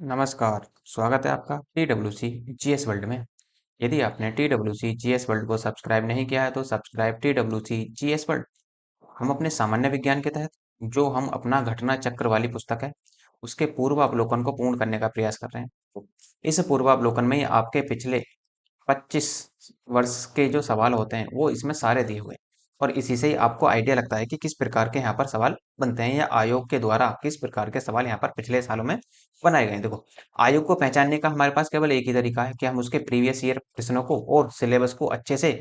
नमस्कार, स्वागत है आपका TWC जीएस वर्ल्ड में। यदि आपने TWC जीएस वर्ल्ड को सब्सक्राइब नहीं किया है तो सब्सक्राइब TWC जीएस वर्ल्ड। हम अपने सामान्य विज्ञान के तहत जो हम अपना घटना चक्र वाली पुस्तक है उसके पूर्वावलोकन को पूर्ण करने का प्रयास कर रहे हैं। तो इस पूर्वावलोकन में ही आपके पिछले 25 वर्ष के जो सवाल होते हैं वो इसमें सारे दिए हुए हैं और इसी से ही आपको आइडिया लगता है कि किस प्रकार के यहाँ पर सवाल बनते हैं या आयोग के द्वारा किस प्रकार के सवाल यहाँ पर पिछले सालों में बनाए गए हैं। देखो, आयोग को पहचानने का हमारे पास केवल एक ही तरीका है कि हम उसके प्रीवियस ईयर प्रश्नों को और सिलेबस को अच्छे से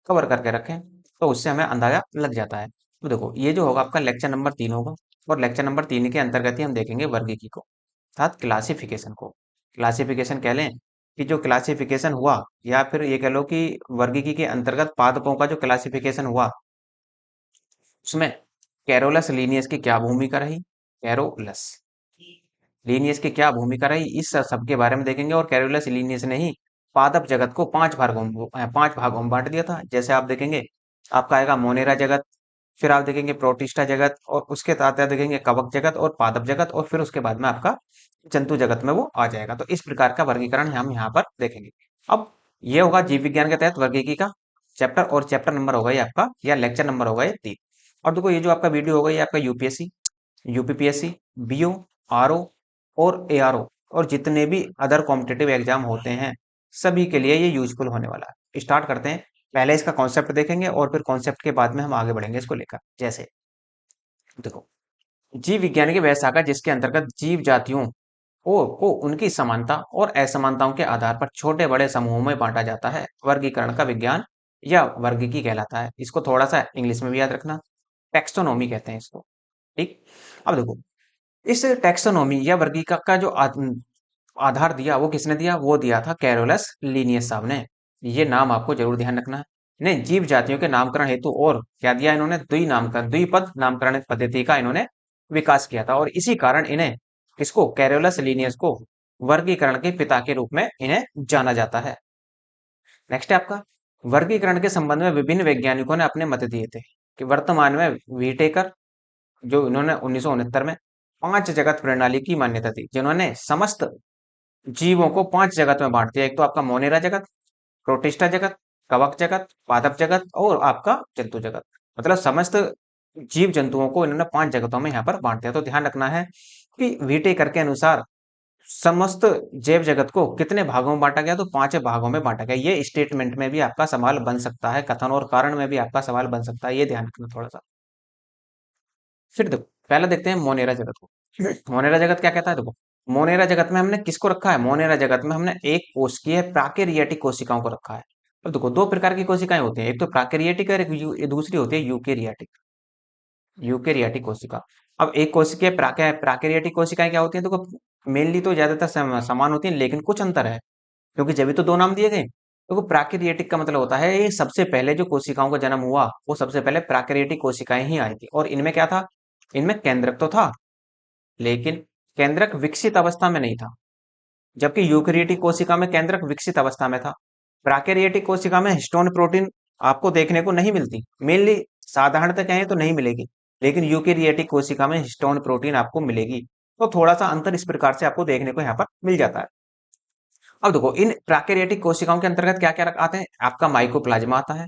कवर करके रखें, तो उससे हमें अंदाजा लग जाता है। तो देखो, ये जो होगा आपका लेक्चर नंबर 3 होगा और लेक्चर नंबर 3 के अंतर्गत ही हम देखेंगे वर्गीकी को, अर्थात क्लासिफिकेशन को। क्लासिफिकेशन कह लें कि जो क्लासिफिकेशन हुआ, या फिर ये कह लो कि वर्गीकी के अंतर्गत पादपों का जो क्लासिफिकेशन हुआ उसमें कैरोलस लीनियस की क्या भूमिका रही। कैरोलस लीनियस की क्या भूमिका रही, इस सब के बारे में देखेंगे। और कैरोलस लीनियस ने ही पादप जगत को 5 भागों में बांट दिया था। जैसे आप देखेंगे, आपका आएगा मोनेरा जगत, फिर आप देखेंगे प्रोटिस्टा जगत, और उसके साथ आप देखेंगे कवक जगत और पादप जगत, और फिर उसके बाद में आपका जंतु जगत में वो आ जाएगा। तो इस प्रकार का वर्गीकरण हम यहाँ पर देखेंगे। अब ये होगा जीव विज्ञान के तहत वर्गीकी का चैप्टर, और चैप्टर नंबर होगा ये आपका, या लेक्चर नंबर होगा ये 3। और देखो, ये जो आपका वीडियो होगा ये आपका यूपीएससी, यूपीपीएससी, बीओ, आरओ और एआरओ और जितने भी अदर कॉम्पिटिटिव एग्जाम होते हैं सभी के लिए ये यूजफुल होने वाला है। स्टार्ट करते हैं। पहले इसका कॉन्सेप्ट देखेंगे और फिर कॉन्सेप्ट के बाद में हम आगे बढ़ेंगे इसको लेकर। जैसे देखो, जीव विज्ञान की वह शाखा जिसके अंतर्गत जीव जातियों को उनकी समानता और असमानताओं के आधार पर छोटे बड़े समूहों में बांटा जाता है, वर्गीकरण का विज्ञान या वर्गीकी कहलाता है। इसको थोड़ा सा इंग्लिश में भी याद रखना, टेक्सोनोमी कहते हैं इसको। ठीक। अब देखो, इस टैक्सोनॉमी या वर्गीकरण का जो आधार दिया वो किसने दिया, वो दिया था कैरोलस लीनियस साहब ने। ये नाम आपको जरूर ध्यान रखना है। इन्हें जीव जातियों के नामकरण हेतु और क्या दिया इन्होंने, द्विपद नामकरण पद्धति का इन्होंने विकास किया था, और इसी कारण इन्हें, किसको, कैरोलस लीनियस को वर्गीकरण के पिता के रूप में इन्हें जाना जाता है। नेक्स्ट है आपका, वर्गीकरण के संबंध में विभिन्न वैज्ञानिकों ने अपने मत दिए थे। कि वर्तमान में व्हिटेकर, जो इन्होंने 1969 में 5 जगत प्रणाली की मान्यता दी, जिन्होंने समस्त जीवों को 5 जगत में बांट दिया। एक तो आपका मोनेरा जगत, प्रोटिस्टा जगत, कवक जगत, पादप जगत और आपका जंतु जगत। मतलब समस्त जीव जंतुओं को इन्होंने 5 जगतों में यहाँ पर बांट दिया। तो ध्यान रखना है कि व्हिटेकर के अनुसार समस्त जैव जगत को कितने भागों में बांटा गया, तो 5 भागों में बांटा गया। ये स्टेटमेंट में भी आपका सवाल बन सकता है, कथन और कारण में भी आपका सवाल बन सकता है, ये ध्यान रखना थोड़ा सा। फिर देखो, पहले देखते हैं मोनेरा जगत को। मोनेरा जगत क्या कहता है, देखो, मोनेरा जगत में हमने किसको रखा है, मोनेरा जगत में हमने एक कोशिकीय प्राकेरियाटिक कोशिकाओं को रखा है। अब देखो, दो प्रकार की कोशिकाएं होती हैं, एक तो प्राकेरियाटिक और दूसरी होती है यूकेरियाटिक। यूकेरियाटिक कोशिका। अब एक कोशिकीय प्राकेरियाटिक कोशिकाएं क्या होती हैं, देखो, मेनली तो ज्यादातर समान होती हैं, लेकिन कुछ अंतर है, क्योंकि जब भी तो दो नाम दिए गए। देखो, प्राकेरियाटिक का मतलब होता है ये सबसे पहले जो कोशिकाओं का जन्म हुआ वो सबसे पहले प्राकेरियाटिक कोशिकाएं ही आई थी। और इनमें क्या था, इनमें केंद्रक तो था, लेकिन केंद्रक विकसित अवस्था में नहीं था। जबकि यूकेरियोटिक कोशिका में केंद्रक विकसित अवस्था में था। प्राकेरियोटिक कोशिका में हिस्टोन प्रोटीन आपको देखने को नहीं मिलती, मेनली साधारणतः कहें तो नहीं मिलेगी, लेकिन यूकेरियोटिक कोशिका में हिस्टोन प्रोटीन आपको मिलेगी। तो थोड़ा सा अंतर इस प्रकार से आपको देखने को यहाँ पर मिल जाता है। अब देखो, इन प्राकेरियोटिक कोशिकाओं के अंतर्गत क्या क्या आते हैं, आपका माइकोप्लाज्मा आता है,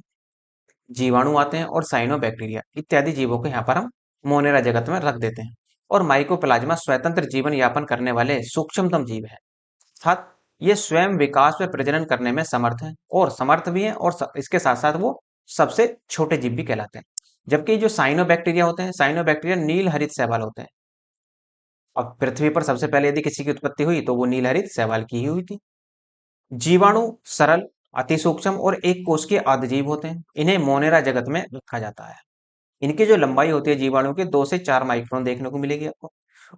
जीवाणु आते हैं, और साइनोबैक्टीरिया इत्यादि जीवों को यहाँ पर हम मोनेरा जगत में रख देते हैं। और माइकोप्लाज्मा स्वतंत्र जीवन यापन करने वाले सूक्ष्मतम जीव है, अर्थात ये स्वयं विकास व प्रजनन करने में समर्थ है, और समर्थ भी है, और इसके साथ साथ वो सबसे छोटे जीव भी कहलाते हैं। जबकि जो साइनोबैक्टीरिया होते हैं, साइनोबैक्टीरिया नील हरित शैवाल होते हैं। अब पृथ्वी पर सबसे पहले यदि किसी की उत्पत्ति हुई तो वो नील हरित शैवाल की ही हुई थी। जीवाणु सरल, अति सूक्ष्म और एक कोश के आदिजीव होते हैं। इन्हें मोनेरा जगत में रखा जाता है। इनकी जो लंबाई होती है जीवाणु की, 2 से 4 माइक्रोन देखने को मिलेगी आपको,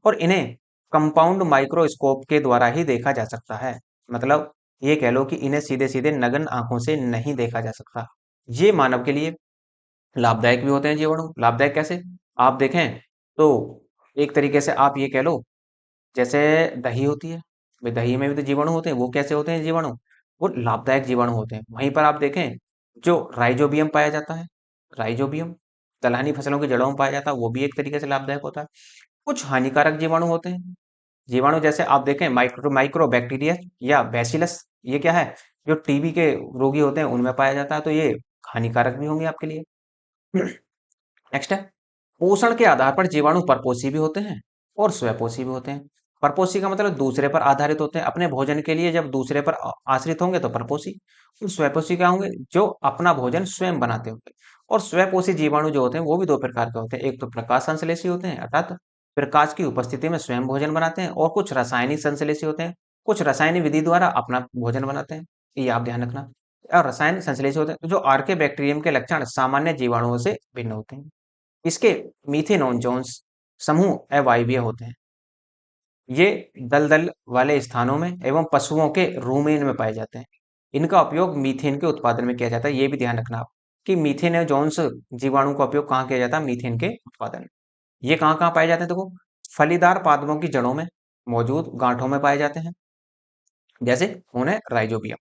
और इन्हें कंपाउंड माइक्रोस्कोप के द्वारा ही देखा जा सकता है। मतलब ये कह लो कि इन्हें सीधे सीधे नग्न आंखों से नहीं देखा जा सकता। ये मानव के लिए लाभदायक भी होते हैं जीवाणु। लाभदायक कैसे, आप देखें तो एक तरीके से आप ये कह लो, जैसे दही होती है, भाई दही में भी तो जीवाणु होते हैं, वो कैसे होते हैं जीवाणु, वो लाभदायक जीवाणु होते हैं। वहीं पर आप देखें, जो राइजोबियम पाया जाता है, राइजोबियम दलहनी फसलों की जड़ों में पाया जाता है, वो भी एक तरीके से लाभदायक होता है। कुछ हानिकारक जीवाणु होते हैं, जीवाणु जैसे आप देखें माइक्रो बैक्टीरिया या बैसिलस, ये क्या है, जो टीबी के रोगी होते हैं उनमें पाया जाता है, तो ये हानिकारक भी होंगे आपके लिए। नेक्स्ट है, पोषण के आधार पर जीवाणु परपोषी भी होते हैं और स्वपोषी भी होते हैं। परपोषी का मतलब दूसरे पर आधारित होते हैं, अपने भोजन के लिए जब दूसरे पर आश्रित होंगे तो परपोषी। और स्वपोषी क्या होंगे, जो अपना भोजन स्वयं बनाते होंगे। और स्वपोषी जीवाणु जो होते हैं वो भी दो प्रकार के होते हैं, एक तो प्रकाश संश्लेषी होते हैं, अर्थात प्रकाश की उपस्थिति में स्वयं भोजन बनाते हैं, और कुछ रासायनिक संश्लेषी होते हैं, कुछ रासायनिक विधि द्वारा अपना भोजन बनाते हैं। ये आप ध्यान रखना। और रासायनिक संश्लेषी होते हैं जो आर्के बैक्टीरियम के लक्षण सामान्य जीवाणुओं से भिन्न होते हैं। इसके मीथेनॉन जोन्स समूह अवायवीय होते हैं। ये दलदल वाले स्थानों में एवं पशुओं के रूमेन में पाए जाते हैं। इनका उपयोग मीथेन के उत्पादन में किया जाता है। ये भी ध्यान रखना आप कि मीथेन जोन्स जीवाणु का उपयोग कहाँ किया जाता है, मीथेन के उत्पादन में। ये कहाँ कहाँ पाए जाते हैं, देखो फलीदार पादपों की जड़ों में मौजूद गांठों में पाए जाते हैं, जैसे खून है राइजोबियम।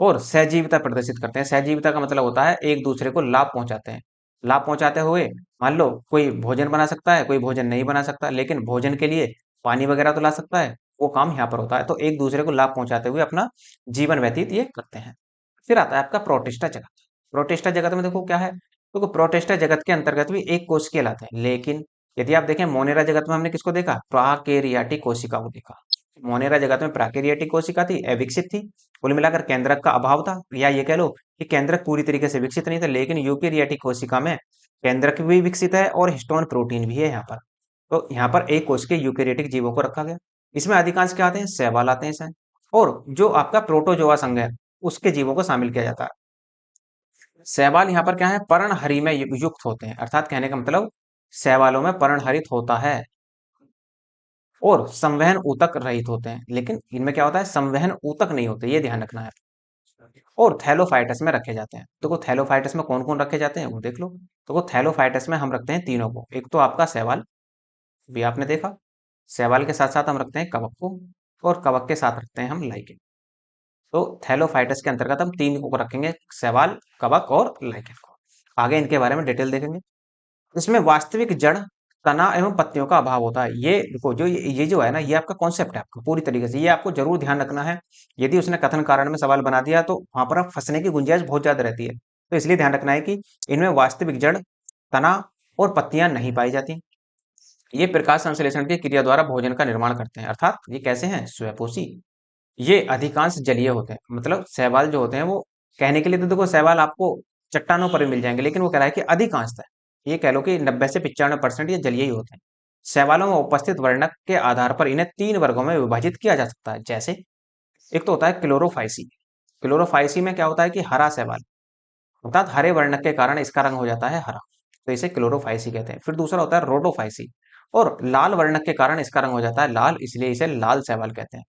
और सहजीविता प्रदर्शित करते हैं। सहजीविता का मतलब होता है एक दूसरे को लाभ पहुंचाते हैं। लाभ पहुंचाते हुए मान लो कोई भोजन बना सकता है, कोई भोजन नहीं बना सकता, लेकिन भोजन के लिए पानी वगैरह तो ला सकता है, वो काम यहाँ पर होता है। तो एक दूसरे को लाभ पहुंचाते हुए अपना जीवन व्यतीत ये करते हैं। फिर आता है आपका प्रोटिस्टा जगत। प्रोटिस्टा जगत में देखो क्या है, देखो प्रोटिस्टा जगत के अंतर्गत भी एक कोश कहलाते हैं, लेकिन यदि आप देखें मोनेरा जगत में हमने किसको देखा, प्राकेरियाटिक कोशिका को देखा। मोनेरा जगत में प्राकेरियाटिक कोशिका थी, अविकसित थी। कुल मिलाकर केंद्रक का अभाव था, या ये कह लो कि केंद्रक पूरी तरीके से विकसित नहीं था। लेकिन यूकेरियाटिक कोशिका में केंद्रक भी विकसित है और हिस्टोन प्रोटीन भी है यहाँ पर। तो यहाँ पर एक कोश के यूकेरियोटिक जीवों को रखा गया। इसमें अधिकांश क्या आते हैं, शैवाल आते हैं इसमें। और जो आपका प्रोटोजोआ संघ है उसके जीवों को शामिल किया जाता है। शैवाल यहाँ पर क्या है, पर्णहरि में युक्त होते हैं, अर्थात कहने का मतलब शैवालों में पर्णहरित होता है और संवहन ऊतक रहित होते हैं। लेकिन इनमें क्या होता है, संवहन ऊतक नहीं होते, ये ध्यान रखना है। और थैलोफाइटस में रखे जाते हैं। तो थैलोफाइटस में कौन कौन रखे जाते हैं वो देख लो। तो वो थैलोफाइटस में हम रखते हैं तीनों को। एक तो आपका शैवाल, भी आपने देखा, शैवाल के साथ साथ हम रखते हैं कवक को, और कवक के साथ रखते हैं हम लाइकेन। तो थैलोफाइटस के अंतर्गत हम तीन को रखेंगे, शैवाल, कवक और लाइकेन को। आगे इनके बारे में डिटेल देखेंगे। इसमें वास्तविक जड़, तना एवं पत्तियों का अभाव होता है। ये देखो जो ये जो है ना, ये आपका कॉन्सेप्ट है आपका पूरी तरीके से, ये आपको जरूर ध्यान रखना है। यदि उसने कथन कारण में सवाल बना दिया तो वहां पर फंसने की गुंजाइश बहुत ज्यादा रहती है। तो इसलिए ध्यान रखना है कि इनमें वास्तविक जड़, तना और पत्तियां नहीं पाई जाती। ये प्रकाश संश्लेषण की क्रिया द्वारा भोजन का निर्माण करते हैं, अर्थात ये कैसे हैं, स्वपोषी। ये अधिकांश जलीय होते हैं, मतलब शैवाल जो होते हैं वो, कहने के लिए तो देखो शैवाल आपको चट्टानों पर भी मिल जाएंगे, लेकिन वो कह रहा है कि अधिकांशतः, ये कह लो कि 90 से 95% ये जलीय ही होते हैं। शैवालों में उपस्थित वर्णक के आधार पर इन्हें तीन वर्गों में विभाजित किया जा सकता है। जैसे एक तो होता है क्लोरोफाइसी। क्लोरोफाइसी में क्या होता है कि हरा शैवाल, अर्थात हरे वर्णक के कारण इसका रंग हो जाता है हरा, तो इसे क्लोरोफाइसी कहते हैं। फिर दूसरा होता है रोडोफाइसी, और लाल वर्णक के कारण इसका रंग हो जाता है लाल, इसलिए इसे लाल शैवाल कहते हैं।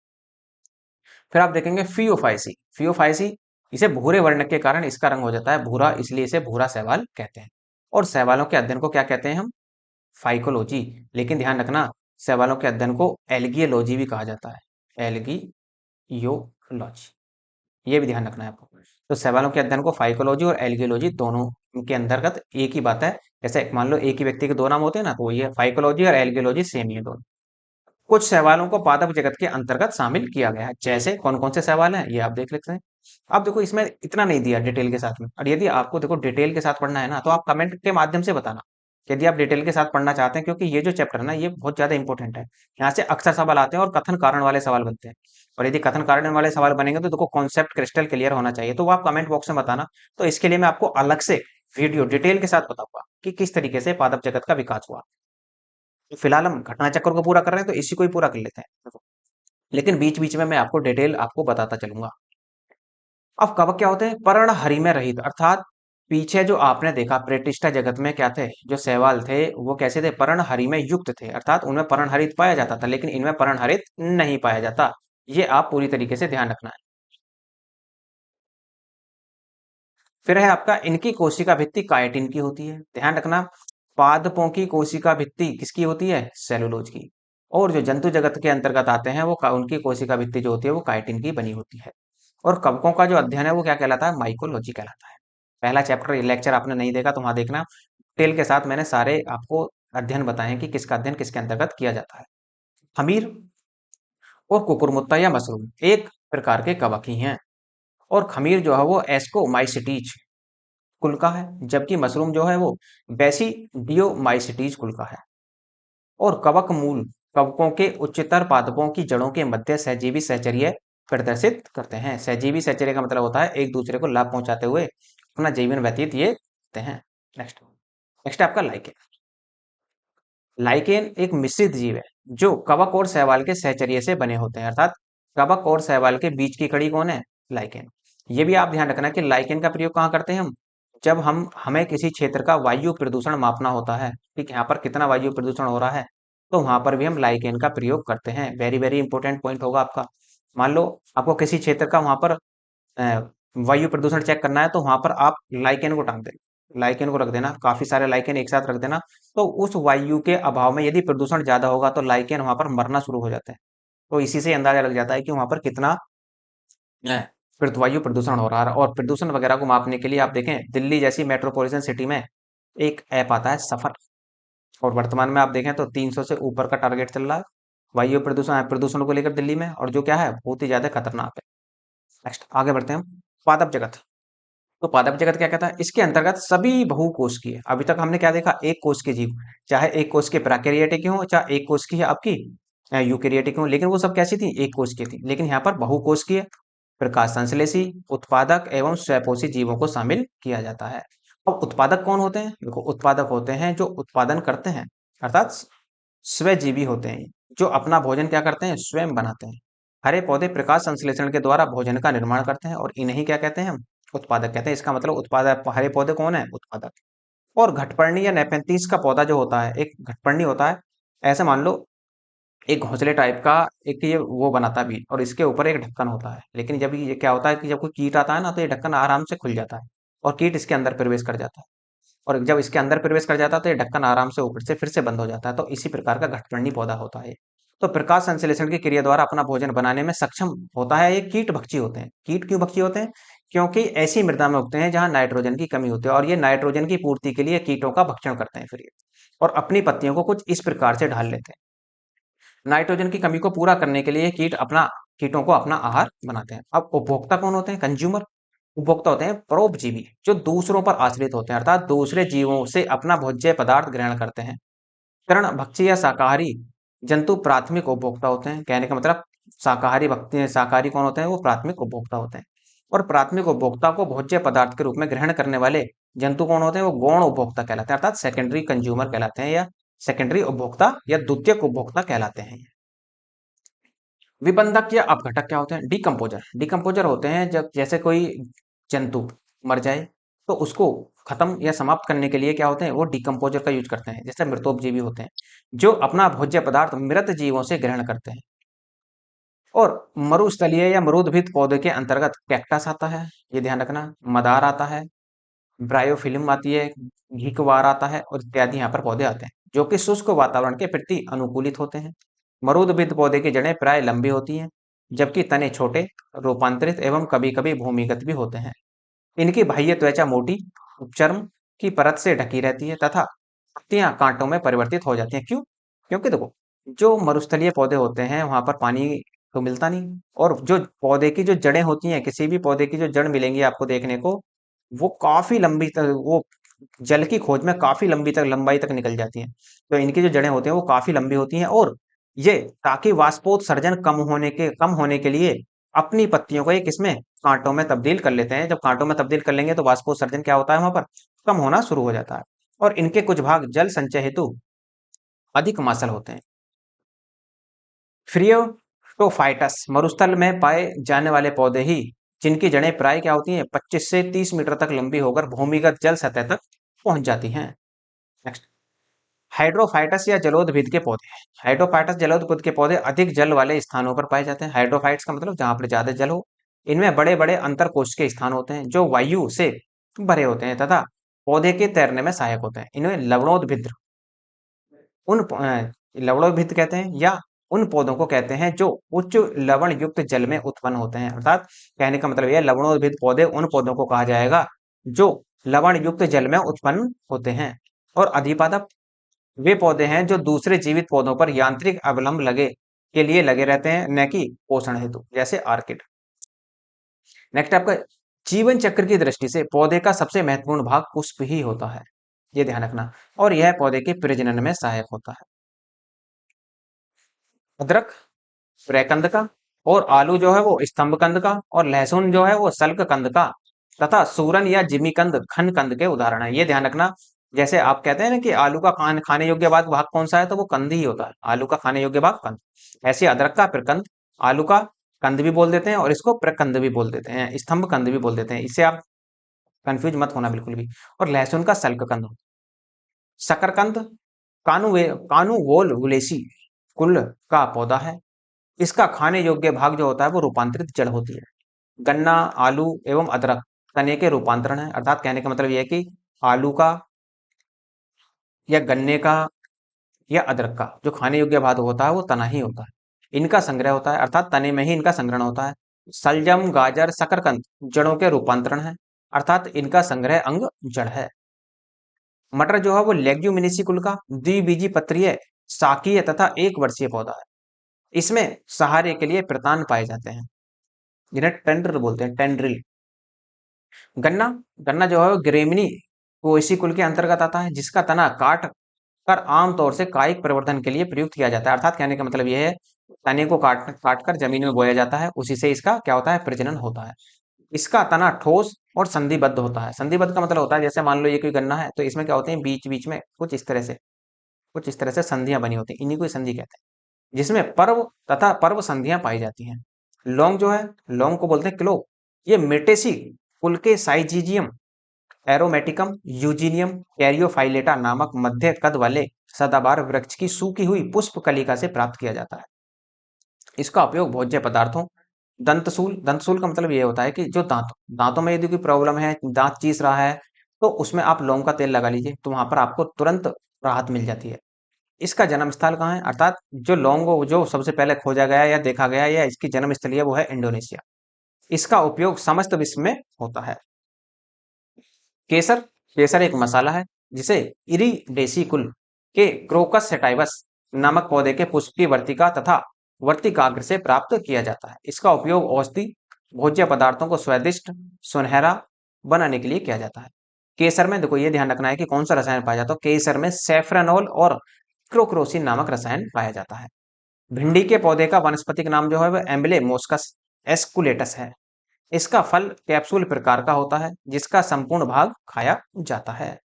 फिर आप देखेंगे फियोफाइसी। फियोफाइसी, इसे भूरे वर्णक के कारण इसका रंग हो जाता है भूरा, इसलिए इसे भूरा शैवाल कहते हैं। और शैवालों के अध्ययन को क्या कहते हैं हम, फाइकोलॉजी। लेकिन ध्यान रखना, शैवालों के अध्ययन को एल्गियोलॉजी भी कहा जाता है, एल्गियोलॉजी, ये भी ध्यान रखना है आपको। तो शैवालों के अध्ययन को फाइकोलॉजी और एल्गियोलॉजी दोनों के अंतर्गत एक ही बात है। जैसे मान लो एक ही व्यक्ति के दो नाम होते हैं ना, तो ये फाइकोलॉजी और एल्गियोलॉजी सेम ही है दोनों। कुछ सवालों को पादप जगत के अंतर्गत शामिल किया गया है। जैसे कौन कौन से सवाल हैं ये आप देख लेते हैं। अब देखो इसमें इतना नहीं दिया डिटेल के साथ में, और यदि आपको देखो डिटेल के साथ पढ़ना है ना तो आप कमेंट के माध्यम से बताना यदि आप डिटेल के साथ पढ़ना चाहते हैं, क्योंकि ये जो चैप्टर है ना ये बहुत ज्यादा इंपॉर्टेंट है। यहाँ से अक्सर सवाल आते हैं और कथन कारण वाले सवाल बनते हैं। और यदि कथन कारण वाले सवाल बनेंगे तो देखो कॉन्सेप्ट क्रिस्टल क्लियर होना चाहिए, तो वो आप कमेंट बॉक्स में बताना। तो इसके लिए मैं आपको अलग से वीडियो डिटेल के साथ बताऊंगा कि किस तरीके से पादप जगत का विकास हुआ। तो फिलहाल हम घटना चक्र को पूरा कर रहे हैं तो इसी को ही पूरा कर लेते हैं, लेकिन बीच बीच में मैं आपको डिटेल आपको बताता चलूंगा। अब कवक क्या होते हैं, पर्णहरि में रहित, अर्थात पीछे जो आपने देखा प्रेटिस्टा जगत में क्या थे, जो शैवाल थे वो कैसे थे, पर्णहरि में युक्त थे, अर्थात उनमें पर्णहरित पाया जाता था, लेकिन इनमें पर्णहरित नहीं पाया जाता। ये आप पूरी तरीके से ध्यान रखना है। फिर है आपका, इनकी कोशिका भित्ति काइटिन की होती है, ध्यान रखना। पादपों की कोशिका भित्ति किसकी होती है, सेलुलोज की। और जो जंतु जगत के अंतर्गत आते हैं वो उनकी कोशिका भित्ति जो होती है वो काइटिन की बनी होती है। और कवकों का जो अध्ययन है वो क्या कहलाता है, माइकोलॉजी कहलाता है। पहला चैप्टर लेक्चर आपने नहीं देखा तो वहां देखना, डिटेल के साथ मैंने सारे आपको अध्ययन बताए हैं कि किसका अध्ययन किसके अंतर्गत किया जाता है। खमीर, और कुकुरमुत्ता या मशरूम एक प्रकार के कवक ही हैं। और खमीर जो है वो एस्कोमाइसिटीज कुल का है, जबकि मशरूम जो है वो बेसिडियोमाइसिटीज कुल का है। और कवक मूल कवकों के उच्चतर पादपों की जड़ों के मध्य सहजीवी सहचर्य प्रदर्शित करते हैं। सहजीवी सहचर्य का मतलब होता है एक दूसरे को लाभ पहुंचाते हुए अपना जीवन व्यतीत ये करते हैं। नेक्स्ट नेक्स्ट आपका लाइकेन। लाइकेन एक मिश्रित जीव है जो कवक और शैवाल के सहचर्य से बने होते हैं, अर्थात कवक और शैवाल के बीच की कड़ी कौन है? लाइकेन। ये भी आप ध्यान रखना कि लाइकेन का प्रयोग कहाँ करते हैं हम? जब हमें किसी क्षेत्र का वायु प्रदूषण मापना होता है, ठीक, यहाँ पर कितना वायु प्रदूषण हो रहा है, तो वहां पर भी हम लाइकेन का प्रयोग करते हैं। वेरी वेरी इंपॉर्टेंट पॉइंट होगा आपका। मान लो आपको किसी क्षेत्र का वहां पर वायु प्रदूषण चेक करना है, तो वहां पर आप लाइकेन को टांग देना, लाइकेन को रख देना, काफी सारे लाइकेन एक साथ रख देना। तो उस वायु के अभाव में यदि प्रदूषण ज्यादा होगा तो लाइकेन वहां पर मरना शुरू हो जाता है। तो इसी से अंदाजा लग जाता है कि वहां पर कितना वायु प्रदूषण हो रहा है। और प्रदूषण वगैरह को मापने के लिए आप देखें, दिल्ली जैसी मेट्रोपॉलिटन सिटी में एक ऐप आता है सफर, और वर्तमान में आप देखें तो 300 से ऊपर का टारगेट चल रहा है वायु प्रदूषण प्रदूषण को लेकर दिल्ली में, और जो क्या है बहुत ही ज्यादा खतरनाक है। नेक्स्ट आगे बढ़ते हैं हम। पादप जगत। तो पादप जगत क्या कहता है? इसके अंतर्गत सभी बहुकोशिकीय। अभी तक हमने क्या देखा? एक कोश के जीव, चाहे एक कोश के प्रोकैरियोटिक हो चाहे एक कोश की है आपकी यूकेरियोटिक हो, लेकिन वो सब कैसी थी? एक कोश की थी। लेकिन यहाँ पर बहुकोशिकीय, प्रकाश संश्लेषी, उत्पादक एवं स्वपोषी जीवों को शामिल किया जाता है। अब उत्पादक कौन होते हैं? देखो, उत्पादक होते हैं जो उत्पादन करते हैं, अर्थात स्वजीवी होते हैं, जो अपना भोजन क्या करते हैं? स्वयं बनाते हैं। हरे पौधे प्रकाश संश्लेषण के द्वारा भोजन का निर्माण करते हैं, और इन्हें क्या कहते हैं हम? उत्पादक कहते हैं। इसका मतलब उत्पादक, हरे पौधे कौन है? उत्पादक। और घटपर्णी या नेपेंथीस का पौधा जो होता है, एक घटपर्णी होता है, ऐसे मान लो एक घोंसले टाइप का, एक ये वो बनाता है बीज, और इसके ऊपर एक ढक्कन होता है। लेकिन जब ये क्या होता है कि जब कोई कीट आता है ना, तो ये ढक्कन आराम से खुल जाता है और कीट इसके अंदर प्रवेश कर जाता है। और जब इसके अंदर प्रवेश कर जाता है तो ये ढक्कन आराम से ऊपर से फिर से बंद हो जाता है। तो इसी प्रकार का घटपर्णी पौधा होता है। तो प्रकाश संश्लेषण की क्रिया द्वारा अपना भोजन बनाने में सक्षम होता है। ये कीट भक्षी होते हैं। कीट क्यों भक्षी होते हैं? क्योंकि ऐसी मृदा में उगते हैं जहां नाइट्रोजन की कमी होती है, और ये नाइट्रोजन की पूर्ति के लिए कीटों का भक्षण करते हैं फिर ये, और अपनी पत्तियों को कुछ इस प्रकार से ढाल लेते हैं। नाइट्रोजन की कमी को पूरा करने के लिए कीटों को अपना आहार बनाते हैं। अब उपभोक्ता कौन होते हैं? कंज्यूमर। उपभोक्ता होते हैं परोपजीवी, जो दूसरों पर आश्रित होते हैं, अर्थात दूसरे जीवों से अपना भोज्य पदार्थ ग्रहण करते हैं। तृणभक्षी या शाकाहारी जंतु प्राथमिक उपभोक्ता होते हैं। कहने का मतलब शाकाहारी कौन होते हैं? वो प्राथमिक उपभोक्ता होते हैं। और प्राथमिक उपभोक्ता को भोज्य पदार्थ के रूप में ग्रहण करने वाले जंतु कौन होते हैं? वो गौण उपभोक्ता कहलाते हैं, अर्थात सेकेंडरी कंज्यूमर कहलाते हैं, या सेकेंडरी उपभोक्ता या द्वितीयक उपभोक्ता कहलाते हैं। विबंधक या अपघटक क्या होते हैं? डिकम्पोजर। डिकम्पोजर होते हैं जब जैसे कोई जंतु मर जाए तो उसको खत्म या समाप्त करने के लिए क्या होते हैं? वो डिकम्पोजर का यूज करते हैं। जैसे मृतोपजीवी होते हैं जो अपना भोज्य पदार्थ मृत जीवों से ग्रहण करते हैं। और मरुस्थलीय या मरुद्भिद पौधे के अंतर्गत कैक्टस आता है, ये ध्यान रखना, मदार आता है, ब्रायोफिल्म आती है, घिकवार आता है, और इत्यादि यहाँ पर पौधे आते हैं जो कि शुष्क वातावरण के प्रति अनुकूलित होते हैं। मरुद्भिद पौधे की जड़ें प्राय लंबी होती हैं, जबकि तने छोटे, रूपांतरित एवं कभी कभी भूमिगत भी होते हैं। इनकी बाह्य त्वचा मोटी उपचर्म की परत से ढकी रहती है तथा पत्तियां कांटों में परिवर्तित हो जाती हैं। क्यों? क्योंकि देखो, जो मरुस्थलीय पौधे होते हैं वहां पर पानी तो मिलता नहीं, और जो पौधे की जो जड़ें होती हैं, किसी भी पौधे की जो जड़ मिलेंगी आपको देखने को, वो काफी लंबी तक, वो जल की खोज में काफी लंबाई तक निकल जाती हैं। तो इनकी जो जड़ें होती हैं वो काफी लंबी होती हैं, और ये ताकि वाष्पोत्सर्जन कम होने के लिए अपनी पत्तियों को ये किसमें? कांटों में तब्दील कर लेते हैं। जब कांटों में तब्दील कर लेंगे तो वाष्पोत्सर्जन क्या होता है? वहां पर कम होना शुरू हो जाता है। और इनके कुछ भाग जल संचय हेतु अधिक मासल होते हैं। फ्रियोटोफाइटस मरुस्थल में पाए जाने वाले पौधे ही, जिनकी जड़ें प्राय क्या होती हैं? 25 से 30 मीटर तक लंबी होकर भूमिगत जल सतह तक पहुंच जाती हैं। नेक्स्ट, हाइड्रोफाइटस या जलोदभिद के पौधे। हाइड्रोफाइटस जलोदभिद के पौधे अधिक जल वाले स्थानों पर पाए जाते हैं। हाइड्रोफाइट्स का मतलब जहां पर ज्यादा जल हो। इनमें बड़े बड़े अंतरकोश के स्थान होते हैं जो वायु से भरे होते हैं तथा पौधे के तैरने में सहायक होते हैं। इन्हें लवणोद्भिद लवणोद्भिद कहते हैं, या उन पौधों को कहते हैं जो उच्च लवण युक्त जल में उत्पन्न होते हैं। अर्थात कहने का मतलब यह, लवणोद्भिद पौधे उन पौधों को कहा जाएगा जो लवण युक्त जल में उत्पन्न होते हैं। और अधिपादप वे पौधे हैं जो दूसरे जीवित पौधों पर यांत्रिक अवलंब लगे के लिए लगे रहते हैं, न कि पोषण हेतु, जैसे आर्किड। नेक्स्ट आपका जीवन चक्र की दृष्टि से पौधे का सबसे महत्वपूर्ण भाग पुष्प ही होता है, ये ध्यान रखना, और यह पौधे के प्रजनन में सहायक होता है। अदरक फ्रैकंद का, और आलू जो है वो स्तंभ कंद का, और लहसुन जो है वो सल्क कंद का, तथा सूरन या जिमीकंद घन कंद के उदाहरण है, ये ध्यान रखना। जैसे आप कहते हैं ना कि आलू का खाने योग्य भाग कौन सा है, तो वो कंद ही होता है, आलू का खाने योग्य भाग कंद। ऐसे अदरक का प्रकंद, आलू का कंद भी बोल देते हैं, और इसको प्रकंद भी बोल देते हैं, स्तंभ कंद भी बोल देते हैं, इससे आप कंफ्यूज मत होना बिल्कुल भी। और लहसुन का सल्क कंद, शकरकंद कानुवोलुलेसी कुल का पौधा है। इसका खाने योग्य भाग जो होता है वो रूपांतरित जड़ होती है। गन्ना, आलू एवं अदरक तने के रूपांतरण है, अर्थात कहने का मतलब यह है कि आलू का या गन्ने का या अदरक का जो खाने योग्य भाग होता है वो तना ही होता है। इनका संग्रह होता है, अर्थात तने में ही इनका संग्रहण होता है। सलजम, गाजर, शकरकंद जड़ों के रूपांतरण है, अर्थात इनका संग्रह अंग जड़ है। मटर जो है वो लेग्यूमिनेसी कुल का द्विबीजी पत्रीय शाकीय तथा एक वर्षीय पौधा है। इसमें सहारे के लिए प्रतान पाए जाते हैं, जिन्हें टेंड्रिल बोलते हैं, टेंड्रिल। गन्ना गन्ना जो है वो ग्रेमिनी पोएसी कुल के अंतर्गत आता है, जिसका तना काट कर आमतौर से कायिक प्रवर्धन के लिए प्रयुक्त किया जाता है, अर्थात कहने का मतलब यह है तने को काट कर जमीन में बोया जाता है, उसी से इसका क्या होता है, प्रजनन होता है। इसका तना ठोस और संधिबद्ध होता है। संधिबद्ध का मतलब होता है जैसे मान लो ये कोई गन्ना है, तो इसमें क्या होते हैं, बीच बीच में कुछ इस तरह से संधियां बनी होती हैं, इन्हीं को संधि कहते हैं, जिसमें पर्व तथा पर्व संधियां पाई जाती हैं। लौंग जो है, लौंग को बोलते हैं क्लोव। ये मेटेसी कुल के साइजीजियम एरोमेटिकम यूजीनियम कैरियोफाइलेटा नामक मध्य कद वाले सदाबहार वृक्ष की सूखी हुई पुष्प कलिका से प्राप्त किया जाता है। इसका उपयोग भोज्य पदार्थों, दंतसूल दंतसूल का मतलब ये होता है कि जो दांतों में यदि कोई प्रॉब्लम है, दांत चीस रहा है, तो उसमें आप लौंग का तेल लगा लीजिए, तो वहां पर आपको तुरंत राहत मिल जाती है। इसका जन्म स्थल कहाँ है, अर्थात जो लौंग जो सबसे पहले खोजा गया या देखा गया या इसकी जन्म स्थली है वो है इंडोनेशिया। इसका उपयोग समस्त विश्व में होता है। केसर केसर एक मसाला है, जिसे इरिडेसी कुल के क्रोकस सेटाइवस नामक पौधे के पुष्प की वर्तिका तथा वर्तिकाग्र से प्राप्त किया जाता है। इसका उपयोग औषधि भोज्य पदार्थों को स्वादिष्ट सुनहरा बनाने के लिए किया जाता है। केसर में देखो ये ध्यान रखना है कि कौन सा रसायन पाया जाता है, केसर में सेफ्रानोल और क्रोक्रोसिन नामक रसायन पाया जाता है। भिंडी के पौधे का वानस्पतिक नाम जो है वह एम्बलेमोस्कस एस्कुलेटस है। इसका फल कैप्सूल प्रकार का होता है, जिसका संपूर्ण भाग खाया जाता है।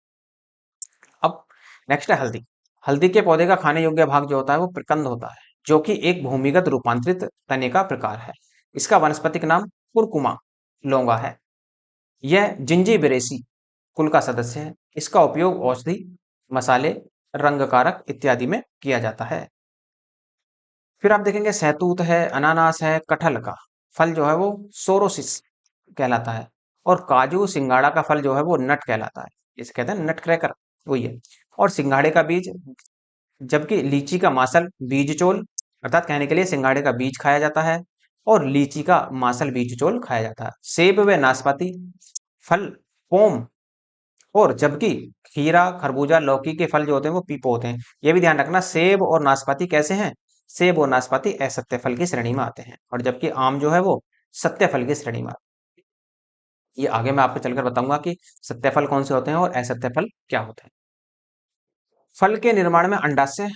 अब नेक्स्ट है हल्दी। हल्दी के पौधे का खाने योग्य भाग जो होता है वो प्रकंद होता है, जो कि एक भूमिगत रूपांतरित तने का प्रकार है। इसका वानस्पतिक नाम कुरकुमा लौंगा है। यह जिंजीबेरेसी कुल का सदस्य है। इसका उपयोग औषधि, मसाले, रंगकारक इत्यादि में किया जाता है। फिर आप देखेंगे सहतूत है, अनानास है, कटहल का फल जो है वो सोरोसिस कहलाता है, और काजू सिंगाड़ा का फल जो है वो नट कहलाता है, इसे कहते हैं नट क्रैकर, वही है। और सिंगाड़े का बीज, जबकि लीची का मासल बीजचोल, अर्थात कहने के लिए सिंगाड़े का बीज खाया जाता है और लीची का मासल बीजचोल खाया जाता है। सेब व नाशपाती फल पोम, और जबकि खीरा, खरबूजा, लौकी के फल जो होते हैं वो पीपो होते हैं। ये भी ध्यान रखना, सेब और नाशपाती कैसे हैं, सेब और नाशपाती असत्य फल की श्रेणी में आते हैं, और जबकि आम जो है वो सत्य फल की श्रेणी में आते हैं। ये आगे मैं आपको चलकर बताऊंगा कि सत्य फल कौन से होते हैं और असत्य फल क्या होते हैं। फल के निर्माण में अंडाशय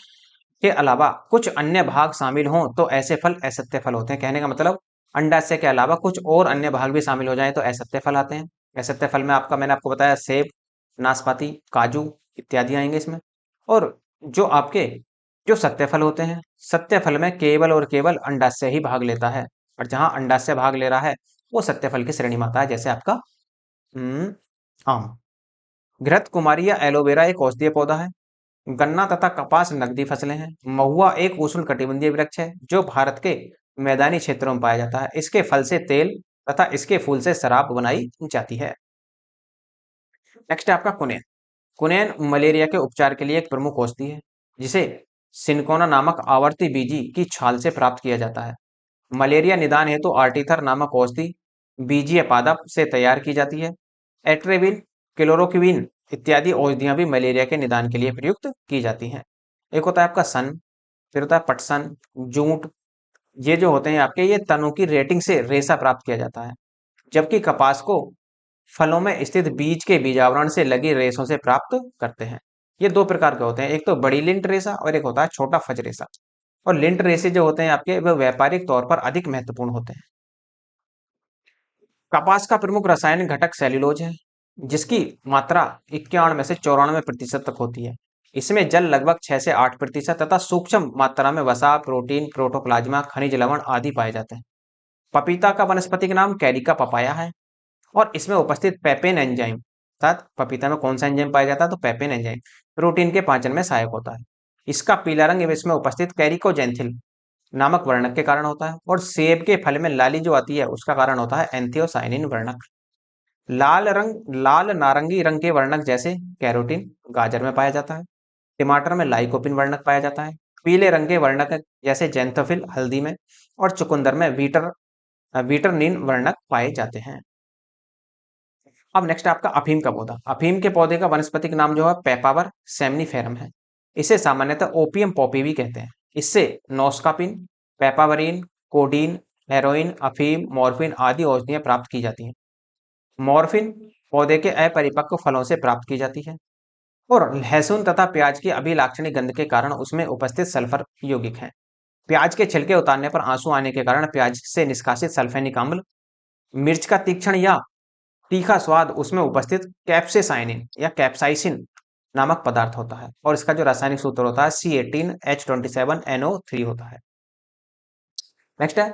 के अलावा कुछ अन्य भाग शामिल हों तो ऐसे फल असत्य फल होते हैं। कहने का मतलब अंडाशय के अलावा कुछ और अन्य भाग भी शामिल हो जाएं तो असत्य फल आते हैं। असत्य फल में मैंने आपको बताया सेब, नाशपाती, काजू इत्यादि आएंगे इसमें। और जो आपके जो सत्य फल होते हैं, सत्य फल में केवल और केवल अंडाशय ही भाग लेता है, और जहां अंडाशय भाग ले रहा है वो सत्य फल की श्रेणी में आता है, जैसे आपका आम। घृत कुमारी या एलोवेरा एक औषधीय पौधा है। गन्ना तथा कपास नकदी फसलें हैं। महुआ एक उष्णकटिबंधीय वृक्ष है जो भारत के मैदानी क्षेत्रों में पाया जाता है। इसके फल से तेल तथा इसके फूल से शराब बनाई जाती है। नेक्स्ट है आपका कुनेन। कुनेन मलेरिया के उपचार के लिए एक प्रमुख औषधि है, जिसे सिनकोना नामक आवर्ती बीजी की छाल से प्राप्त किया जाता है। मलेरिया निदान हेतु आर्टीथर नामक औषधि बीजीय पादप से तैयार की जाती है। एट्रेविन, क्लोरोक्विन इत्यादि औषधियां भी मलेरिया के निदान के लिए प्रयुक्त की जाती हैं। एक होता है आपका सन, फिर होता है पटसन, जूट, ये जो होते हैं आपके, ये तनों की रेटिंग से रेशा प्राप्त किया जाता है, जबकि कपास को फलों में स्थित बीज के बीजावरण से लगी रेशों से प्राप्त करते हैं। ये दो प्रकार के होते हैं, एक तो बड़ी लिंट रेशा और एक होता है छोटा फज रेशा। और लिंट रेशे जो होते हैं आपके, वह व्यापारिक तौर पर अधिक महत्वपूर्ण होते हैं। कपास का प्रमुख रासायनिक घटक सेल्यूलोज है, जिसकी मात्रा 91 से 94% तक होती है। इसमें जल लगभग 6 से 8% तथा सूक्ष्म मात्रा में वसा, प्रोटीन, प्रोटोप्लाज्मा, खनिज लवण आदि पाए जाते हैं। पपीता का वानस्पतिक नाम कैरिका पपाया है, और इसमें उपस्थित पेपेन एंजाइम, अर्थात पपीता में कौन सा एंजाइम पाया जाता है, तो पेपेन एंजाइम प्रोटीन के पाचन में सहायक होता है। इसका पीला रंग इसमें उपस्थित कैरिकोजेंथिल नामक वर्णक के कारण होता है, और सेब के फल में लाली जो आती है उसका कारण होता है एंथियोसाइनिन वर्णक। लाल नारंगी रंग के वर्णक जैसे कैरोटीन गाजर में पाया जाता है, टमाटर में लाइकोपिन वर्णक पाया जाता है, पीले रंग के वर्णक जैसे जेंथोफिल हल्दी में, और चुकंदर में विटरनिन वर्णक पाए जाते हैं। अब नेक्स्ट आपका अफीम का पौधा। अफीम के पौधे का वानस्पतिक नाम जो है पेपावर सेमनीफेरम है। इसे सामान्यतः ओपियम पॉपी भी कहते हैं। इससे नोस्कापिन, पेपावरिन, कोडीन, हेरोइन, अफीम, मॉर्फिन आदि औषधियां प्राप्त की जाती हैं। मॉर्फिन पौधे के अपरिपक्व फलों से प्राप्त की जाती है, और लहसुन तथा प्याज की अभिलाक्षणिक गंध के कारण उसमें उपस्थित सल्फर यौगिक है। प्याज के छिलके उतारने पर आंसू आने के कारण प्याज से निष्कासित सल्फेनिक अम्ल, मिर्च का तीक्ष्ण या तीखा स्वाद उसमें उपस्थित कैप्सेसाइनिन या कैप्साइसिन नामक पदार्थ होता है, और इसका जो रासायनिक सूत्र होता है C18H27NO3 होता है। नेक्स्ट है,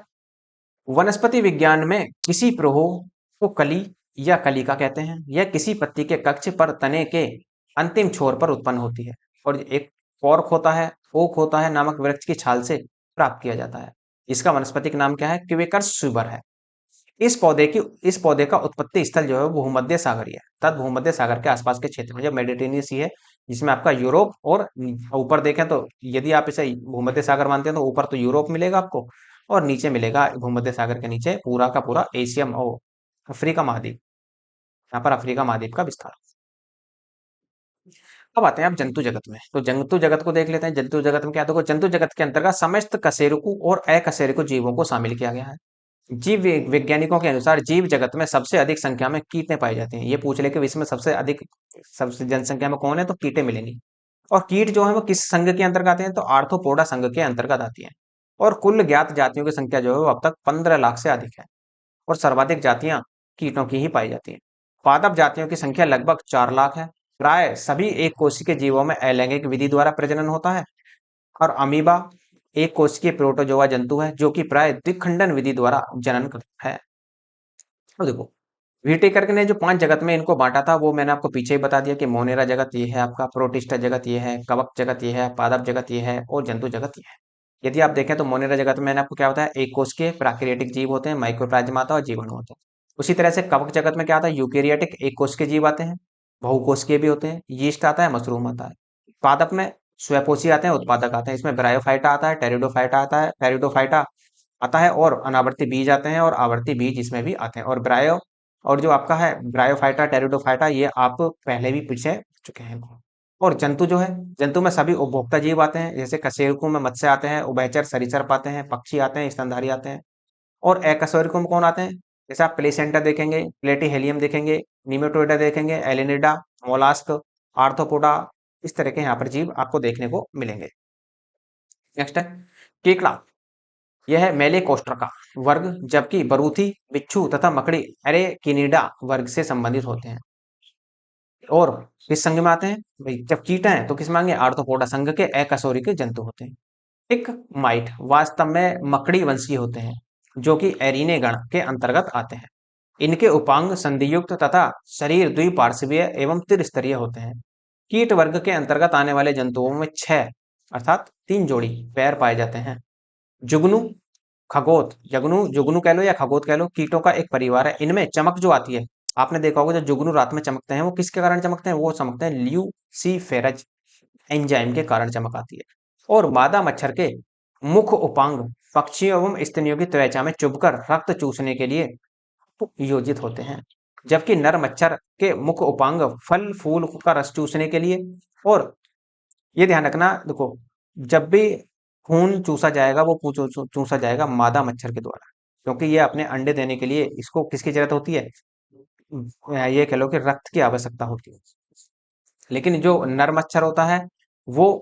वनस्पति विज्ञान में किसी प्रोह को कली या कलिका कहते हैं। यह किसी पत्ती के कक्ष पर तने के अंतिम छोर पर उत्पन्न होती है, और एक फॉर्क होता है, ओक होता है नामक वृक्ष की छाल से प्राप्त किया जाता है। इसका वनस्पतिक नाम क्या है, क्विकर्स सुबर है। इस पौधे का उत्पत्ति स्थल जो है वो भूमध्य सागरीय है, तथा भूमध्य सागर के आसपास के क्षेत्र में, जब मेडिटेरियन सी है जिसमें आपका यूरोप, और ऊपर देखें तो यदि आप इसे भूमध्य सागर मानते हैं तो ऊपर तो यूरोप मिलेगा आपको, और नीचे मिलेगा भूमध्य सागर के नीचे पूरा का पूरा एशिया और अफ्रीका महाद्वीप। यहाँ पर अफ्रीका महाद्वीप का विस्तार। अब आते हैं आप जंतु जगत में। तो जंतु जगत को देख लेते हैं। जंतु जगत में क्या, देखो जंतु जगत के अंतर्गत समस्त कशेरुकी और अकशेरुकी जीवों को शामिल किया गया है। जीव वैज्ञानिकों के अनुसार जीव जगत में सबसे अधिक संख्या में कीटें पाई जाती हैं। ये पूछ ले कि विश्व में सबसे जनसंख्या में कौन है, तो कीटें मिलेंगी। और कीट जो है वो किस संघ के अंतर्गत आते हैं, तो आर्थ्रोपोडा संघ के अंतर्गत आती है। और कुल ज्ञात जातियों की संख्या जो है वो अब तक 15 लाख से अधिक है, और सर्वाधिक जातियां कीटों की ही पाई जाती हैं। पादप जातियों की संख्या लगभग 4 लाख है। प्राय सभी एक कोशिकीय जीवों में अलैंगिक विधि द्वारा प्रजनन होता है, और अमीबा एक कोशिकीय प्रोटोजोआ जंतु है जो कि प्राय द्विखंडन विधि द्वारा जनन करता है। तो देखो, व्हिटेकर ने जो 5 जगत में इनको बांटा था वो मैंने आपको पीछे ही बता दिया कि मोनेरा जगत ये है, आपका प्रोटिस्टा जगत ये है, कवक जगत ये है, पादप जगत ये है, और जंतु जगत ये है। यदि आप देखें तो मोनेरा जगत में मैंने आपको क्या बताया, एक कोशिकीय प्राकृतिक जीव होते हैं, माइक्रोप्लाज्माता और जीवाणु होते हैं। उसी तरह से कवक जगत में क्या आता है, यूकेरियोटिक एक कोशिकीय जीव आते हैं, बहुकोशिकीय भी होते हैं, यीस्ट आता है, मशरूम आता है। पादप में स्वपोषी आते हैं, उत्पादक आते हैं। इसमें ब्रायोफाइटा आता है, टेरिडोफाइटा आता है, और अनावर्ती बीज आते हैं, और आवर्ती बीज इसमें भी आते हैं। और जो आपका है ब्रायोफाइटा, टेरिडोफाइटा, ये आप पहले भी पीछे चुके हैं। और जंतु जो है, जंतु में सभी उपभोक्ता जीव आते हैं, जैसे कशेरुकों में मत्स्य आते हैं, उभयचर सरीसृप आते हैं, पक्षी आते हैं, स्तनधारी आते हैं। और अकशेरुकों में कौन आते हैं, जैसे आप प्लेसेंटा देखेंगे, प्लेटीहेलियम देखेंगे, निमेटोइडा देखेंगे, एलिनिडा, मोलास्क, आर्थ्रोपोडा, इस तरह के यहाँ पर जीव आपको देखने को मिलेंगे। नेक्स्ट है केकड़ा। यह है मेलेकोस्ट्रा का वर्ग, जबकि बरूथी, बिच्छू तथा मकड़ी एरेकिनिडा वर्ग से संबंधित होते हैं। और किस संघ में आते हैं भाई, जब कीट हैं तो किस मांगे, आर्थ्रोपोडा संघ के अकशेरुकी जंतु होते हैं। टिक माइट वास्तव में मकड़ी वंशीय होते हैं, जो कि एरीने गण के अंतर्गत आते हैं। इनके उपांग संधियुक्त तथा शरीर द्विपार्श्वीय एवं त्रिस्तरीय होते हैं। कीट वर्ग के अंतर्गत आने वाले जंतुओं में 6 अर्थात 3 जोड़ी पैर पाए जाते हैं। जुगनू, खगोत, जुगनू कह लो या खगोत कह लो, कीटों का एक परिवार है। इनमें चमक जो आती है, आपने देखा होगा, जब जुगनू रात में चमकते हैं वो किसके कारण चमकते हैं, वो चमकते हैं ल्यूसीफेरज एंजाइम के कारण चमक आती है। और मादा मच्छर के मुख उपांग पक्षियों एवं स्तनियों की त्वचा में चुभकर रक्त चूसने के लिए योजित होते हैं, जबकि नर मच्छर के मुख उपांग फल फूल का रस चूसने के लिए। और ये ध्यान रखना, देखो जब भी खून चूसा जाएगा, वो चूसा जाएगा मादा मच्छर के द्वारा, क्योंकि ये अपने अंडे देने के लिए इसको किसकी जरूरत होती है, ये कह लो कि रक्त की आवश्यकता होती है। लेकिन जो नर मच्छर होता है वो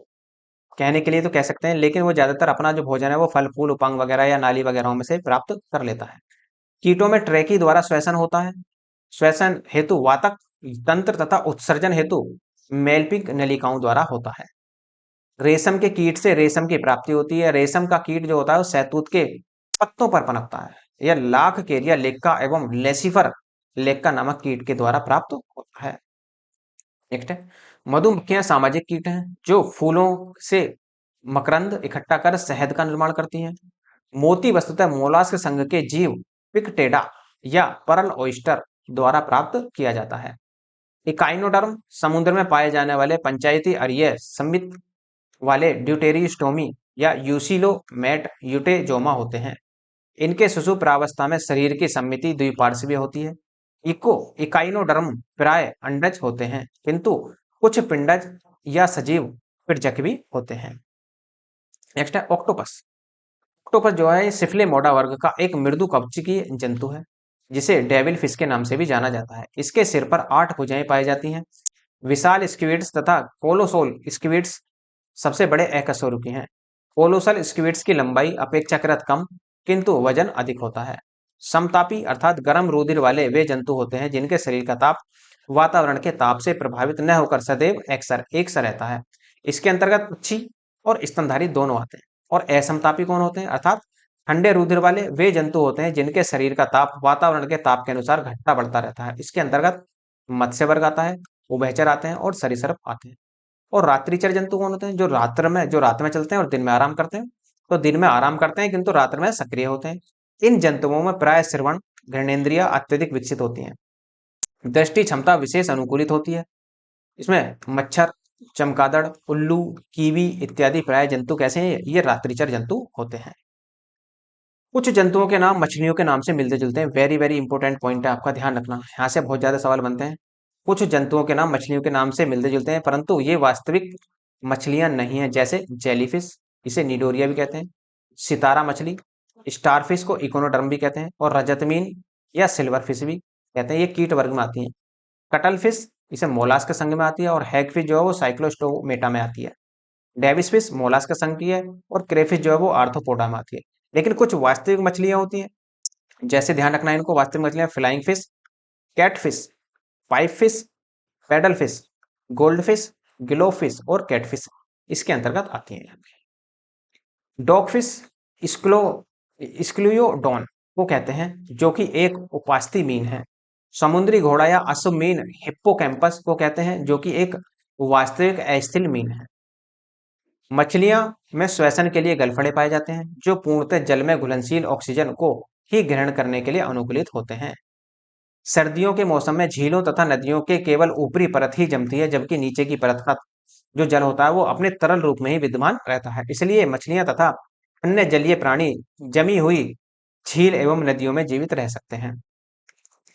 कहने के लिए तो कह सकते हैं, लेकिन वो ज्यादातर अपना जो भोजन है वो फल फूल उपांग वगैरह या नाली वगैरह में से प्राप्त कर लेता है। कीटों में ट्रैकी द्वारा श्वसन होता है। श्वसन हेतु वातक तंत्र तथा उत्सर्जन हेतु मेलपिक नलिकाओं द्वारा होता है। रेशम के कीट से रेशम की प्राप्ति होती है। रेशम का कीट जो होता है वो शहतूत के पत्तों पर पनपता है। यह लाख केरिया लेक्का एवं लेसिफर लेक्का नामक कीट के द्वारा प्राप्त होता है। नेक्स्ट है, मधुमक्खियां सामाजिक कीट हैं जो फूलों से मकरंद इकट्ठा कर शहद का निर्माण करती हैं। मोती वस्तुतः मोलास्क संघ के जीव पिकटेडा या परल ओइस्टर द्वारा प्राप्त किया जाता है। इकाइनोडर्म समुद्र में पाए जाने वाले पंचायती अरीय समित वाले ड्यूटेरिस्टोमी या यूसिलोमेट यूटेजोमा होते हैं। इनके सुषुप्तावस्था में शरीर की सममिति द्विपार्श्वीय होती है। इकाइनोडर्म प्राय अंडज होते हैं, किंतु कुछ पिंडज या सजीव पिटजक भी होते हैं। नेक्स्ट है ऑक्टोपस। ऑक्टोपस जो है सिफले मोडा वर्ग का एक मृदु कवचीय जंतु है, जिसे डेविल फिश के नाम से भी जाना जाता है। इसके सिर पर 8 भुजाएं पाई जाती हैं। विशाल स्क्विड्स तथा कोलोसोल स्क्विड्स सबसे बड़े अकशेरुकी हैं। कोलोसल स्क्विड्स की लंबाई अपेक्षाकृत कम किंतु वजन अधिक होता है। समतापी अर्थात गर्म रुधिर वाले वे जंतु होते हैं जिनके शरीर का ताप वातावरण के ताप से प्रभावित न होकर सदैव एक सा रहता है। इसके अंतर्गत पक्षी और स्तनधारी दोनों आते हैं। और असमतापी कौन होते हैं, अर्थात ठंडे रुधिर वाले वे जंतु होते हैं जिनके शरीर का ताप वातावरण के ताप के अनुसार घटता बढ़ता रहता है। इसके अंतर्गत मत्स्य वर्ग आता है, उभयचर आते हैं और सरीसृप आते हैं। और रात्रिचर जंतु कौन होते हैं, जो रात में चलते हैं और दिन में आराम करते हैं। तो दिन में आराम करते हैं किंतु रात्र में सक्रिय होते हैं। इन जंतुओं में प्राय श्रवण घ्राणेन्द्रियां अत्यधिक विकसित होती हैं। दृष्टि क्षमता विशेष अनुकूलित होती है। इसमें मच्छर, चमगादड़, उल्लू, कीवी इत्यादि प्राय जंतु कैसे हैं, ये रात्रिचर जंतु होते हैं। कुछ जंतुओं के नाम मछलियों के नाम से मिलते जुलते हैं। वेरी वेरी इंपॉर्टेंट पॉइंट है, आपका ध्यान रखना, यहाँ से बहुत ज्यादा सवाल बनते हैं। कुछ जंतुओं के नाम मछलियों के नाम से मिलते जुलते हैं, परंतु ये वास्तविक मछलियां नहीं है। जैसे जेलीफिश, इसे निडोरिया भी कहते हैं। सितारा मछली, स्टारफिश को इकोनोडर्म भी कहते हैं। और रजतमीन या सिल्वर फिश भी कहते हैं, ये कीट वर्ग में आती है। कटल फिश इसे मोलास्क संघ में आती है। और हैग फिश जो है वो साइक्लोस्टोमेटा में आती है। डेविस फिश मोलास्क संघ की है। और क्रेफिश जो है वो आर्थ्रोपोडा में आती है। लेकिन कुछ वास्तविक मछलियां होती हैं, जैसे ध्यान रखना है इनको, वास्तविक मछलियां flying fish, cat fish, pipe fish, paddle fish, gold fish, गिलो फिश और कैट फिश इसके अंतर्गत आती हैं। डॉग फिश स्क्लो स्क्लूयोडोन को कहते हैं, जो कि एक उपास्थि मीन है। समुद्री घोड़ा या अश्व मीन हिप्पोकैम्पस को कहते हैं, जो कि एक वास्तविक अस्थिल मीन है। मछलियां में श्वसन के लिए गलफड़े पाए जाते हैं, जो पूर्णतः जल में घुलनशील ऑक्सीजन को ही ग्रहण करने के लिए अनुकूलित होते हैं। सर्दियों के मौसम में झीलों तथा नदियों के केवल ऊपरी परत ही जमती है, जबकि नीचे की परत का जो जल होता है वो अपने तरल रूप में ही विद्यमान रहता है। इसलिए मछलियां तथा अन्य जलीय प्राणी जमी हुई झील एवं नदियों में जीवित रह सकते हैं।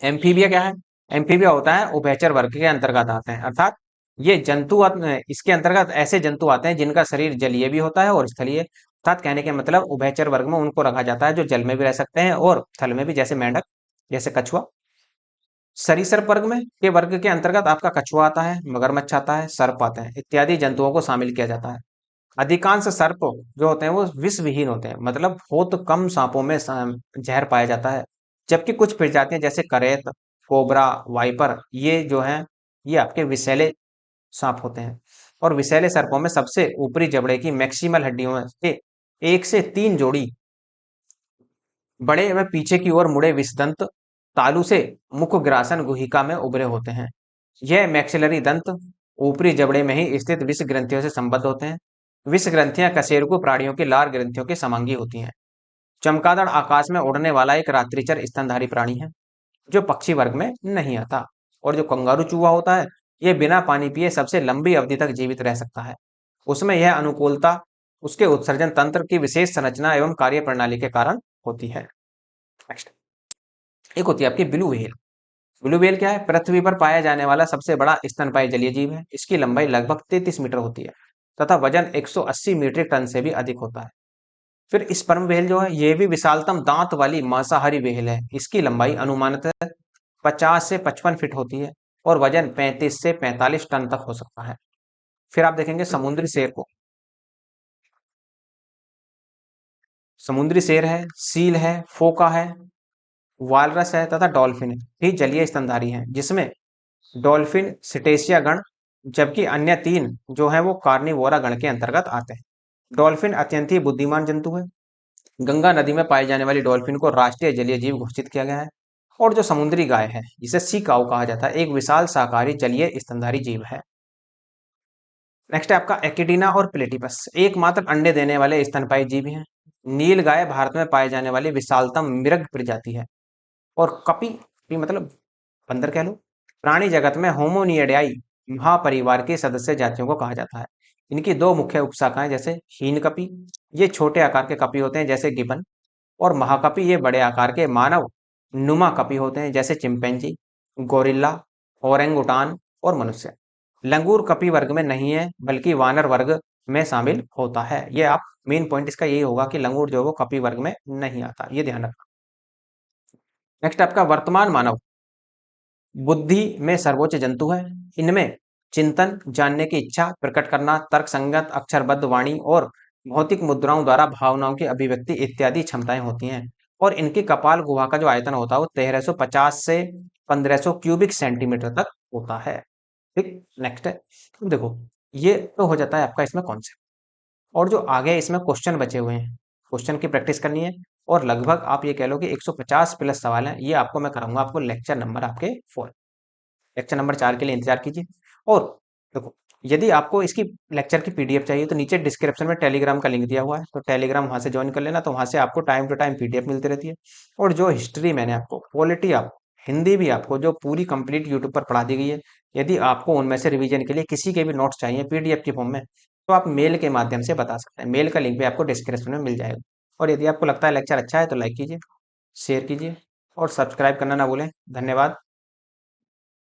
एम्फीबिया क्या है, एम्फीबिया होता है उभयचर वर्ग के अंतर्गत आते हैं, अर्थात ये जंतु इसके अंतर्गत ऐसे जंतु आते हैं जिनका शरीर जलीय भी होता है और स्थलीय। अर्थात कहने के मतलब उभयचर वर्ग में उनको रखा जाता है जो जल में भी रह सकते हैं और थल में भी, जैसे मेंढक, जैसे कछुआ। सरीसृप वर्ग के अंतर्गत आपका कछुआ आता है, मगरमच्छ आता है, सर्प आते हैं इत्यादि जंतुओं को शामिल किया जाता है। अधिकांश सर्प जो होते हैं वो विष विहीन होते हैं, मतलब बहुत कम सांपों में जहर पाया जाता है। जबकि कुछ प्रजातियां जैसे करेत, कोबरा, वाइपर, ये जो हैं ये आपके विषैले सांप होते हैं। और विषैले सर्पों में सबसे ऊपरी जबड़े की मैक्सिमल हड्डियों से 1 से 3 जोड़ी बड़े व पीछे की ओर मुड़े विषदंत तालू से मुखग्रासन गुहिका में उभरे होते हैं। यह मैक्सिलरी दंत ऊपरी जबड़े में ही स्थित विष ग्रंथियों से संबद्ध होते हैं। विष ग्रंथियां कशेरुकी प्राणियों की लार ग्रंथियों के समांगी होती हैं। चमगादड़ आकाश में उड़ने वाला एक रात्रिचर स्तनधारी प्राणी है, जो पक्षी वर्ग में नहीं आता। और जो कंगारू चूहा होता है, ये बिना पानी पिए सबसे लंबी अवधि तक जीवित रह सकता है। उसमें यह अनुकूलता उसके उत्सर्जन तंत्र की विशेष संरचना एवं कार्य प्रणाली के कारण होती है। नेक्स्ट एक होती है आपकी ब्लू व्हेल। ब्लू व्हेल क्या है, पृथ्वी पर पाया जाने वाला सबसे बड़ा स्तनपायी जलीय जीव है। इसकी लंबाई लगभग 33 मीटर होती है तथा वजन 180 मीट्रिक टन से भी अधिक होता है। फिर स्पर्म व्हेल जो है ये भी विशालतम दांत वाली मांसाहारी व्हेल है। इसकी लंबाई अनुमानतः 50 से 55 फीट होती है और वजन 35 से 45 टन तक हो सकता है। फिर आप देखेंगे समुद्री शेर को। समुद्री शेर है, सील है, फोका है, वालरस है तथा डॉल्फिन है, ही जलीय स्तनधारी हैं, जिसमें डॉल्फिन सिटेशिया गण, जबकि अन्य तीन जो है वो कार्निवोरा गण के अंतर्गत आते हैं। डॉल्फिन अत्यंत ही बुद्धिमान जंतु है। गंगा नदी में पाई जाने वाली डॉल्फिन को राष्ट्रीय जलीय जीव घोषित किया गया है। और जो समुद्री गाय है जिसे सी काऊ कहा जाता है, एक विशाल शाकाहारी जलीय स्तनधारी जीव है। नेक्स्ट है आपका एक्टिना और प्लेटिपस, एकमात्र अंडे देने वाले स्तनपायी जीव हैं। नील गाय भारत में पाए जाने वाली विशालतम मृग प्रजाति है। और कपी मतलब बंदर कह लो, प्राणी जगत में होमोनियडाई महापरिवार के सदस्य जातियों को कहा जाता है। इनकी दो मुख्य उपशाखाएं, जैसे हीन कपी, ये छोटे आकार के कपी होते हैं जैसे गिबन, और महाकपी ये बड़े आकार के मानव नुमा कपी होते हैं जैसे चिंपैंजी, गोरिल्ला, ओरेंगुटान और मनुष्य। लंगूर कपी वर्ग में नहीं है बल्कि वानर वर्ग में शामिल होता है। ये आप मेन पॉइंट इसका यही होगा कि लंगूर जो है वो कपी वर्ग में नहीं आता, ये ध्यान रखना। नेक्स्ट आपका वर्तमान मानव बुद्धि में सर्वोच्च जंतु है। इनमें चिंतन, जानने की इच्छा प्रकट करना, तर्क संगत अक्षरबद्ध वाणी और भौतिक मुद्राओं द्वारा भावनाओं की अभिव्यक्ति इत्यादि क्षमताएं होती हैं। और इनकी कपाल गुहा का जो आयतन होता है वो 1350 से 1500 क्यूबिक सेंटीमीटर तक होता है। ठीक, नेक्स्ट है। तो देखो, ये तो हो जाता है आपका इसमें कॉन्सेप्ट, और जो आगे इसमें क्वेश्चन बचे हुए हैं, क्वेश्चन की प्रैक्टिस करनी है। और लगभग आप ये कह लो कि 150 प्लस सवाल हैं, ये आपको मैं कराऊंगा आपको लेक्चर नंबर आपके 4, लेक्चर नंबर 4 के लिए इंतजार कीजिए। और देखो, यदि आपको इसकी लेक्चर की पीडीएफ चाहिए तो नीचे डिस्क्रिप्शन में टेलीग्राम का लिंक दिया हुआ है, तो टेलीग्राम वहां से ज्वाइन कर लेना, तो वहां से आपको टाइम टू टाइम पीडीएफ मिलती रहती है। और जो हिस्ट्री मैंने आपको, पॉलिटी आपको, हिंदी भी आपको जो पूरी कंप्लीट यूट्यूब पर पढ़ा दी गई है, यदि आपको उनमें से रिवीजन के लिए किसी के भी नोट्स चाहिए पीडीएफ की फॉर्म में, तो आप मेल के माध्यम से बता सकते हैं। मेल का लिंक भी आपको डिस्क्रिप्शन में मिल जाएगा। और यदि आपको लगता है लेक्चर अच्छा है तो लाइक कीजिए, शेयर कीजिए और सब्सक्राइब करना ना भूलें। धन्यवाद।